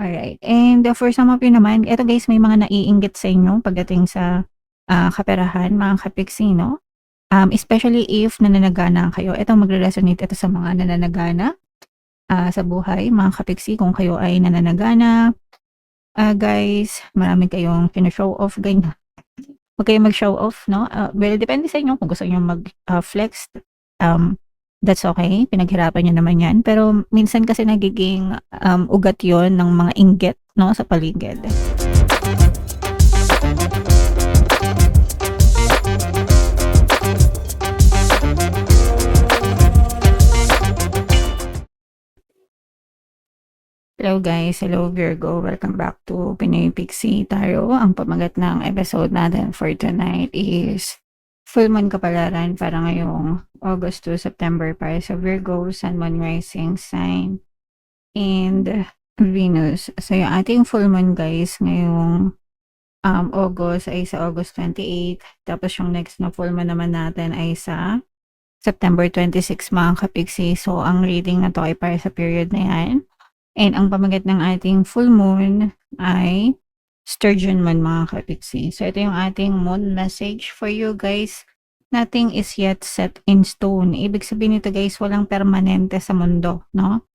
Alright. And for some of you naman, eto guys, may mga naiinggit sa inyo pagdating sa, kaperahan, mga kapiksi 'no? Especially if nananagana kayo. Eto magre-resonate ito sa mga nananagana, sa buhay, mga kapiksi. Kung kayo ay nananagana, guys, marami kayong pino-show off, ganyan. Huwag kayong mag-show off 'no, well depende sa inyo kung gusto niyong flex, um, that's okay, pinaghirapan niyo naman 'yan. Pero minsan kasi nagiging, ugat 'yon ng mga inggit 'no, sa paligid. Hello guys, hello Virgo, welcome back to Pinoy Pixie Tarot. Ang pamagat ng episode natin for tonight is full moon kapalaran para ngayong August to September para sa Virgo, Sun, Moon, Rising sign, and Venus. So yung ating full moon guys ngayong August ay sa August 28, tapos yung next na full moon naman natin ay sa September 26 mga kapiksi. So ang reading na to ay para sa period na yan. And ang pamagat ng ating full moon ay Sturgeon Moon mga kapiksi. So ito yung ating moon message for you guys. Nothing is yet set in stone. Ibig sabihin nito guys, walang permanente sa mundo, no?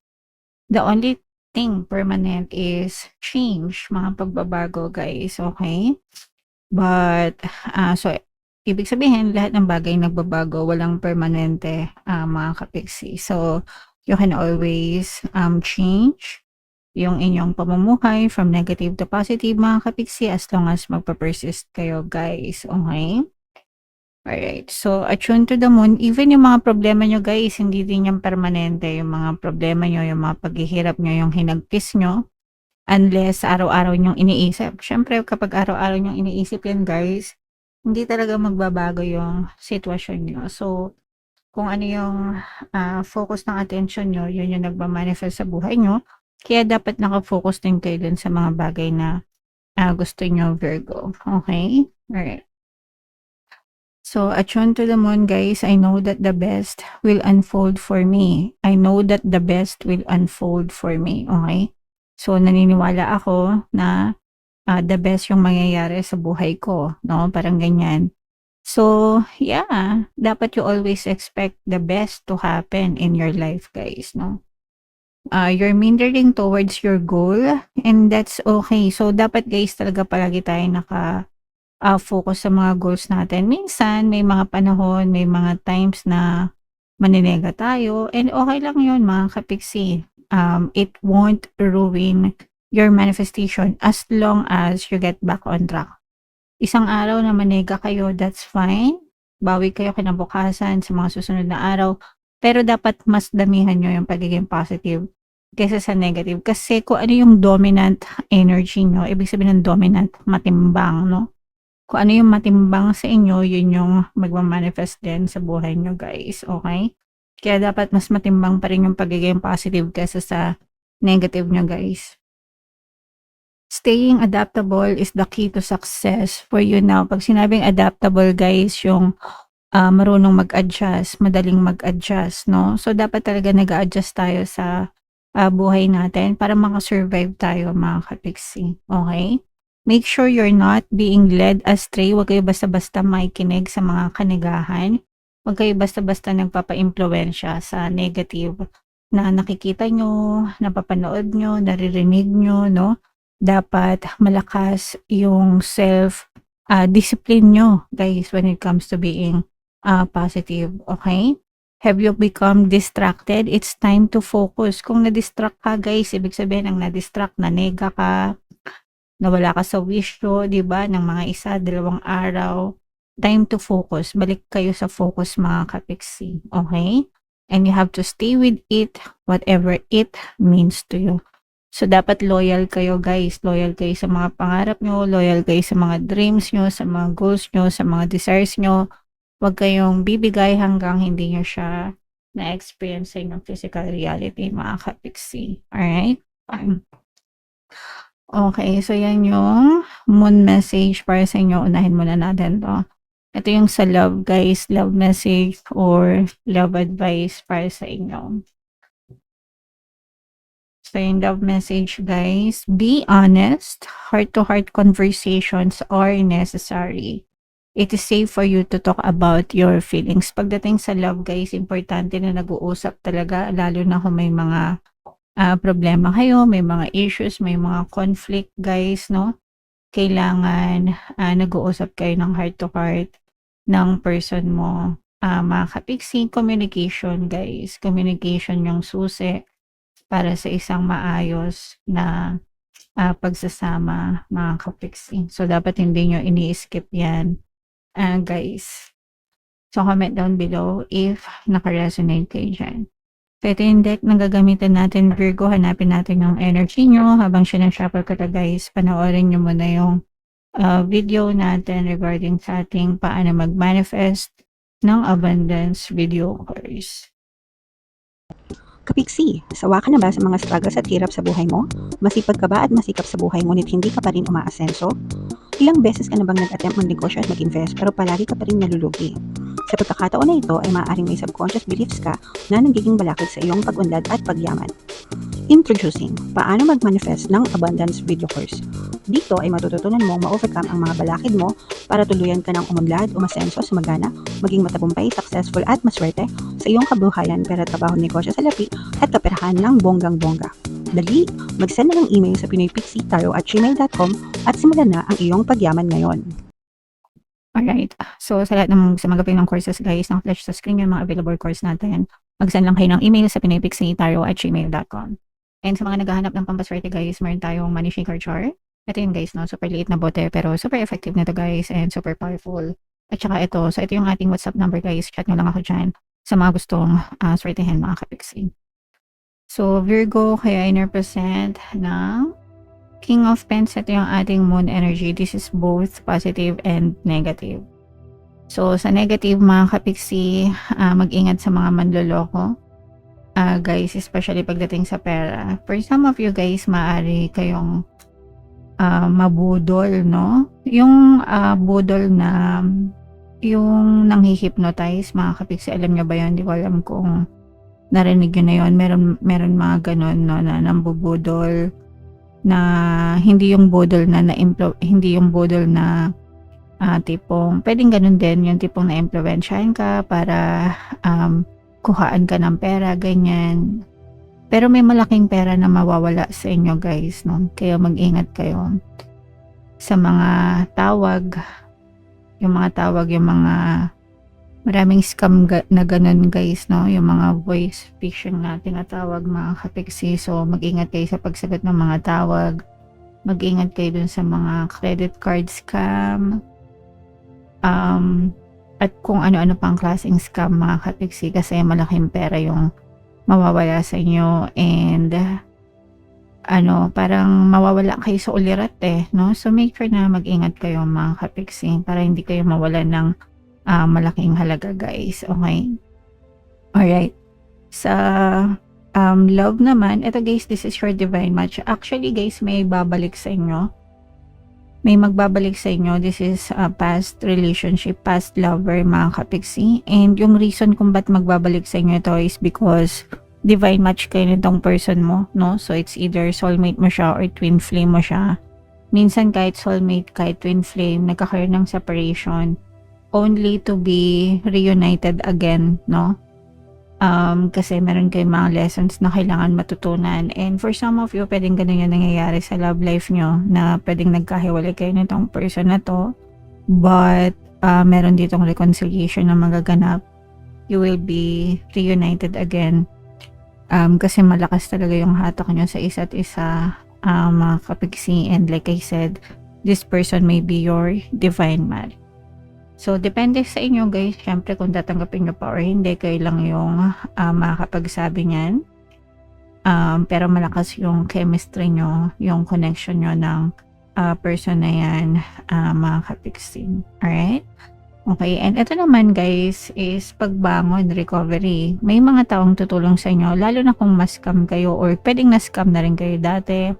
The only thing permanent is change, mga pagbabago guys, okay? But, so ibig sabihin lahat ng bagay nagbabago, walang permanente, mga kapiksi. So you can always change yung inyong pamumuhay from negative to positive mga kapiksi as long as magpa-persist kayo guys, okay? Alright, so attune to the moon. Even yung mga problema nyo guys, hindi din yan permanente. Yung mga problema nyo, yung mga paghihirap nyo, yung hinagpis nyo, unless araw-araw nyong iniisip. Syempre kapag araw-araw nyong iniisip yan guys, hindi talaga magbabago yung sitwasyon nyo. So kung ano yung focus ng attention nyo, yun yung nagmamanifest sa buhay nyo. Kaya dapat nakafocus din kayo dun sa mga bagay na gusto nyo, Virgo. Okay? Alright. So, attune to the moon, guys. I know that the best will unfold for me. I know that the best will unfold for me. Okay? So, naniniwala ako na the best yung mangyayari sa buhay ko. No? Parang ganyan. So, yeah, dapat you always expect the best to happen in your life, guys, no? You're meandering towards your goal and that's okay. So, dapat guys talaga palagi tayo focus sa mga goals natin. Minsan, may mga panahon, may mga times na maninega tayo and okay lang yun, mga kapiksi. It won't ruin your manifestation as long as you get back on track. Isang araw na manega kayo, that's fine. Bawi kayo kinabukasan sa mga susunod na araw. Pero dapat mas damihan nyo yung pagiging positive kaysa sa negative. Kasi kung ano yung dominant energy nyo, ibig sabihin ng dominant, matimbang, no? Kung ano yung matimbang sa inyo, yun yung magmamanifest din sa buhay nyo, guys. Okay? Kaya dapat mas matimbang pa rin yung pagiging positive kaysa sa negative nyo, guys. Staying adaptable is the key to success for you now. Pag sinabing adaptable guys, yung marunong mag-adjust, madaling mag-adjust, no? So, dapat talaga nag-a-adjust tayo sa buhay natin para makasurvive tayo mga kapiksi. Okay? Make sure you're not being led astray. Huwag kayo basta-basta makikinig sa mga kanigahan. Huwag kayo basta-basta nagpapa-impluensya sa negative na nakikita nyo, napapanood nyo, naririnig nyo, no? Dapat malakas yung self-discipline nyo, guys, when it comes to being positive, okay? Have you become distracted? It's time to focus. Kung na-distract ka, guys, ibig sabihin ang na-distract, nanega ka, nawala ka sa wisyo, di ba, ng mga 1-2 araw, time to focus. Balik kayo sa focus, mga kapiksi, okay? And you have to stay with it, whatever it means to you. So, dapat loyal kayo guys. Loyal kayo sa mga pangarap nyo. Loyal kayo sa mga dreams nyo, sa mga goals nyo, sa mga desires nyo. Huwag kayong bibigay hanggang hindi nyo siya na-experience sa inyong physical reality, mga kapiksi. Alright? Okay, so yan yung moon message para sa inyo. Unahin muna natin to. Ito yung sa love guys. Love message or love advice para sa inyo. So, yung love message, guys, be honest. Heart-to-heart conversations are necessary. It is safe for you to talk about your feelings. Pagdating sa love, guys, importante na nag-uusap talaga, lalo na kung may mga problema kayo, may mga issues, may mga conflict, guys, no? Kailangan nag-uusap kayo ng heart to heart ng person mo. Mga kapiksi, communication, guys. Communication yung susi para sa isang maayos na pagsasama, mga kapiksi. So, dapat hindi nyo ini-skip yan, guys. So, comment down below if naka-resonate kayo dyan. So, ito yung deck na gagamitin natin, Virgo. Hanapin natin yung energy nyo habang sinashuffle ka ta, guys. Panoorin nyo muna yung video natin regarding sa ating paano mag-manifest ng abundance video course. Kapiksi, sawa ka na ba sa mga struggles at hirap sa buhay mo? Masipag ka ba at masikap sa buhay ngunit hindi ka pa rin umaasenso? Ilang beses ka na bang nag-attempt mag-negosyo at mag-invest pero palagi ka pa rin nalulugi? Sa pagkakataon na ito ay maaaring may subconscious beliefs ka na nagiging balakid sa iyong pag-unlad at pagyaman. Introducing, paano mag-manifest ng abundance video course. Dito ay matututunan mong ma-overcome ang mga balakid mo para tuluyan ka ng umunlad, umasenso, sumagana, maging matagumpay, successful at maswerte sa iyong kabuhayan, pera, trabaho, negosyo, salapi at kaperahan ng bonggang-bongga. Dali, mag-send na ng email sa pinoypixitarot@gmail.com at simulan na ang iyong pagyaman ngayon. Alright. So, sa lahat ng sumagapin ng courses, guys, naka-flash sa screen yung mga available course natin. Mag-send lang kayo ng email sa pinoypixitarot@gmail.com. And sa mga naghahanap ng pampaswerte, guys, meron tayong money shaker chart. Ito yun, guys, no? Super liit na bote, pero super effective na to, guys, and super powerful. At saka ito, so ito yung ating WhatsApp number, guys. Chat nyo lang ako dyan sa mga gustong swertehin, mga kapiksi. So, Virgo, kaya in-represent ng King of Pents. Ito yung ating moon energy. This is both positive and negative. So, sa negative, mga kapiksi, mag-ingat sa mga manloloko. Guys, especially pagdating sa pera. For some of you, guys, maaari kayong mabudol, no? Yung budol na yung nanghihypnotize, mga kapiksi, alam nyo ba yun? Di ko alam kung narinig yun na yun. Meron mga ganon, no, na nambubudol, na hindi yung budol na hindi yung budol na tipong, pwedeng ganun din, yung tipong na-impluensyahan ka para kuhaan ka ng pera, ganyan. Pero may malaking pera na mawawala sa inyo, guys, no? Kaya mag-ingat kayo sa mga tawag, yung mga maraming scam na ganun, guys, no? Yung mga voice phishing na tinatawag, mga kapiksi. So, mag-ingat kayo sa pagsagot ng mga tawag. Mag-ingat kayo dun sa mga credit card scam. At kung ano-ano pang klaseng scam, mga kapiksi, kasi malaking pera yung mawawala sa inyo, and parang mawawala kayo sa ulirat, no? So, make sure na mag-ingat kayo, mga kapiksi, para hindi kayo mawalan ng malaking halaga, guys. Okay? Alright. Sa love naman, ito, guys, this is your divine match. Actually, guys, may babalik sa inyo. May magbabalik sa inyo. This is a past relationship, past lover, mga kapiksi. And yung reason kung ba't magbabalik sa inyo ito is because divine match kayo nitong person mo, no? So, it's either soulmate mo siya or twin flame mo siya. Minsan, kahit soulmate, kahit twin flame, nagkakaroon ng separation only to be reunited again, no? Kasi meron kayong mga lessons na kailangan matutunan. And for some of you, pwedeng ganun yung nangyayari sa love life nyo, na pwedeng nagkahiwalay kayo nitong person na to, but meron ditong reconciliation na magaganap. You will be reunited again. Kasi malakas talaga yung hatak nyo sa isa't isa, mga kapiksi. And like I said, this person may be your divine match. So, depende sa inyo, guys. Syempre, kung tatanggapin nyo pa or hindi, kayo lang yung makakapagsabi niyan. Pero malakas yung chemistry nyo, yung connection nyo ng person na yan, mga kapiksi. Alright? Okay, and ito naman, guys, is pagbangon, recovery. May mga taong tutulong sa inyo, lalo na kung mas-scam kayo or pwedeng na-scam na rin kayo dati.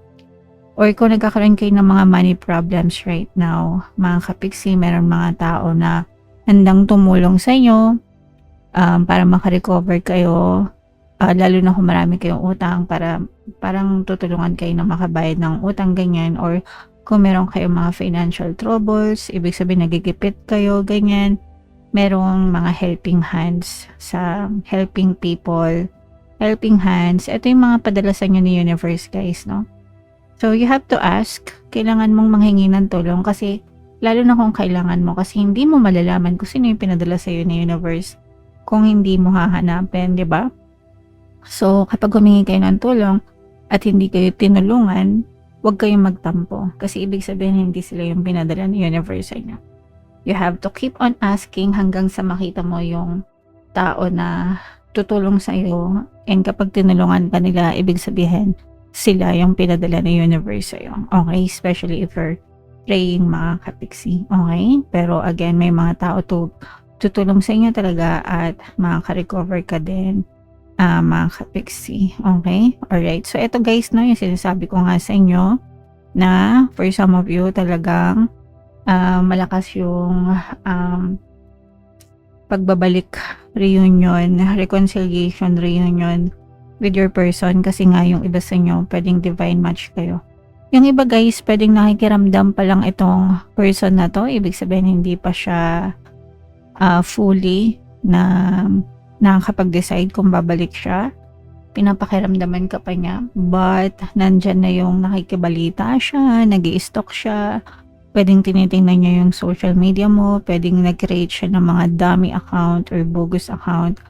Or kung nagkakaroon kayo ng mga money problems right now, mga kapiksi, meron mga tao na handang tumulong sa inyo para makarecover kayo lalo na kung marami kayong utang para parang tutulungan kayo na makabayad ng utang ganyan, or kung meron kayong mga financial troubles, ibig sabihin nagigipit kayo ganyan, merong mga helping hands sa helping people, helping hands. Ito yung mga padalasan nyo ni universe guys, no? So you have to ask, kailangan mong manghingi ng tulong kasi lalo na kung kailangan mo, kasi hindi mo malalaman kung sino yung pinadala sa iyo ni universe kung hindi mo hahanapin, di ba? So kapag humingi kayo ng tulong at hindi kayo tinulungan, huwag kayong magtampo kasi ibig sabihin hindi sila yung pinadala ni universe sa inyo. You have to keep on asking hanggang sa makita mo yung tao na tutulong sa iyo, and kapag tinulungan ka nila, ibig sabihin sila yung pinadala ni universe sa iyo. Okay? Especially if you're praying, mga kapiksi. Okay? Pero again, may mga tao tutulong sa inyo talaga at makaka-recover ka din, mga kapiksi. Okay? Alright. So, ito guys, no, yung sinasabi ko nga sa inyo na for some of you talagang malakas yung pagbabalik, reunion, reconciliation, reunion with your person kasi nga yung iba sa inyo pwedeng divine match kayo. Yung iba guys, pwedeng nakikiramdam pa lang itong person na to. Ibig sabihin, hindi pa siya fully na nakakapag-decide kung babalik siya. Pinapakiramdaman ka pa niya. But, nandyan na yung nakikibalita siya, nag-i-stalk siya. Pwedeng tinitingnan niya yung social media mo. Pwedeng nag-create siya ng mga dummy account or bogus account.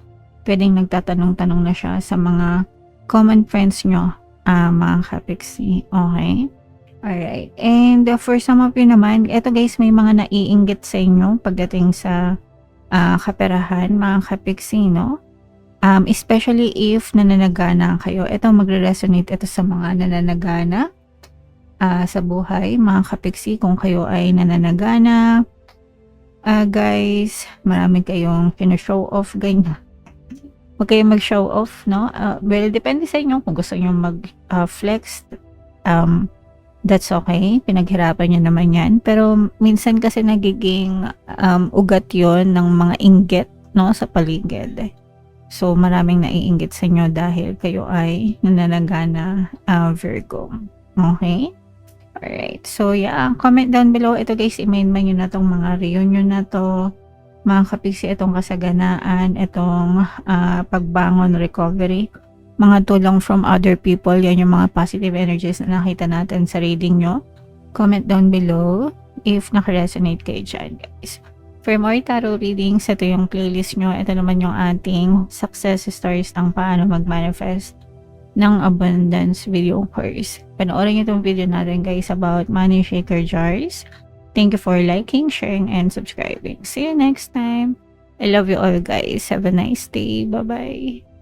Pwedeng nagtatanong-tanong na siya sa mga common friends nyo. Mga kapiksi. Okay? Alright. And for some of you naman, eto guys, may mga naiinggit sa inyo pagdating sa kaperahan, mga kapiksi, no? Especially if nananagana kayo. Ito magre-resonate ito sa mga nananagana sa buhay, mga kapiksi. Kung kayo ay nananagana, guys, marami kayong pina-show off, ganyan. Huwag kayong mag-show off, no? Well, depende sa inyo kung gusto nyo mag-flex. That's okay. Pinaghirapan nyo naman yan. Pero minsan kasi nagiging ugat yon ng mga inggit, no? Sa paligid. So, maraming naiinggit sa inyo dahil kayo ay nananagana, Virgo. Okay? Alright. So, yeah. Comment down below. Ito guys, i-main man nyo na tong mga reunion na to. Mga kapiksi, itong kasaganaan, itong pagbangon, recovery, mga tulong from other people, yan yung mga positive energies na nakita natin sa reading nyo. Comment down below if nakaresonate kayo dyan, guys. For more tarot readings, ito yung playlist nyo. Ito naman yung ating success stories ng paano mag-manifest ng abundance video course. Panoorin nyo itong video natin, guys, about money shaker jars. Thank you for liking, sharing, and subscribing. See you next time. I love you all, guys. Have a nice day. Bye-bye.